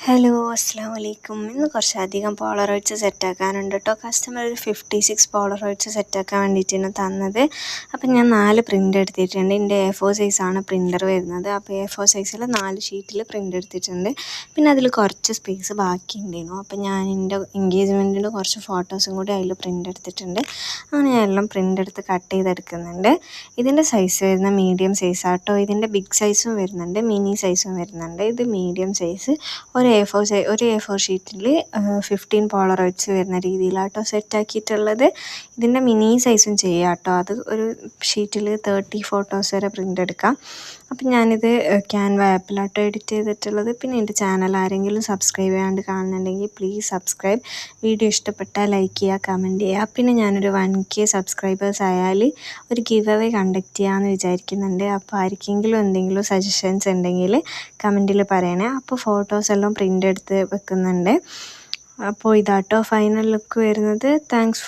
Hello അസ്സലാമലൈക്കും. ഇന്ന് കുറച്ചധികം പോളറോയിഡ്സ് സെറ്റാക്കാനുണ്ട് കേട്ടോ. കസ്റ്റമർ ഒരു 56 പോളറോയിഡ്സ് സെറ്റാക്കാൻ വേണ്ടിയിട്ടാണ് തന്നത്. അപ്പം ഞാൻ 4 പ്രിൻ്റ് എടുത്തിട്ടുണ്ട്. എൻ്റെ A4 സൈസാണ് പ്രിൻ്റർ വരുന്നത്. അപ്പോൾ A4 സൈസിൽ 4 ഷീറ്റിൽ പ്രിൻ്റ് എടുത്തിട്ടുണ്ട്. പിന്നെ അതിൽ കുറച്ച് സ്പേസ് ബാക്കി ഉണ്ടായിരുന്നു. അപ്പോൾ ഞാൻ എൻ്റെ എൻഗേജ്മെൻറ്റിൻ്റെ കുറച്ച് ഫോട്ടോസും കൂടി അതിൽ പ്രിൻ്റ് എടുത്തിട്ടുണ്ട്. അങ്ങനെ ഞാൻ എല്ലാം പ്രിൻ്റ് എടുത്ത് കട്ട് ചെയ്തെടുക്കുന്നുണ്ട്. ഇതിൻ്റെ സൈസ് വരുന്ന മീഡിയം സൈസാട്ടോ. ഇതിൻ്റെ ബിഗ് സൈസും വരുന്നുണ്ട്, മിനി സൈസും വരുന്നുണ്ട്. ഇത് മീഡിയം സൈസ് ഒരു A4 ഷീറ്റിൽ 15 പോളറോയിഡ്സ് വരുന്ന രീതിയിലാട്ടോ സെറ്റാക്കിയിട്ടുള്ളത്. ഇതിൻ്റെ മിനി സൈസും ചെയ്യാം കേട്ടോ. അത് ഒരു ഷീറ്റിൽ 30 ഫോട്ടോസ് വരെ പ്രിൻ്റ് എടുക്കാം. അപ്പം ഞാനിത് ക്യാൻവ ആപ്പിലാട്ടോ എഡിറ്റ് ചെയ്തിട്ടുള്ളത്. പിന്നെ എൻ്റെ ചാനൽ ആരെങ്കിലും സബ്സ്ക്രൈബ് ചെയ്യാണ്ട് കാണുന്നുണ്ടെങ്കിൽ പ്ലീസ് സബ്സ്ക്രൈബ്. വീഡിയോ ഇഷ്ടപ്പെട്ടാൽ ലൈക്ക് ചെയ്യുക, കമൻറ്റ് ചെയ്യുക. പിന്നെ ഞാനൊരു 1K സബ്സ്ക്രൈബേഴ്സ് ആയാൽ ഒരു ഗിവ് അവേ കണ്ടക്ട് ചെയ്യാമെന്ന് വിചാരിക്കുന്നുണ്ട്. അപ്പോൾ ആർക്കെങ്കിലും എന്തെങ്കിലും സജഷൻസ് ഉണ്ടെങ്കിൽ കമൻറ്റിൽ പറയണേ. അപ്പോൾ ഫോട്ടോസ് എല്ലാം പ്രിൻ്റ് എടുത്ത് വെക്കുന്നുണ്ട്. അപ്പോൾ ഇതാട്ടോ ഫൈനൽ ലുക്ക് വരുന്നത്. Thanks for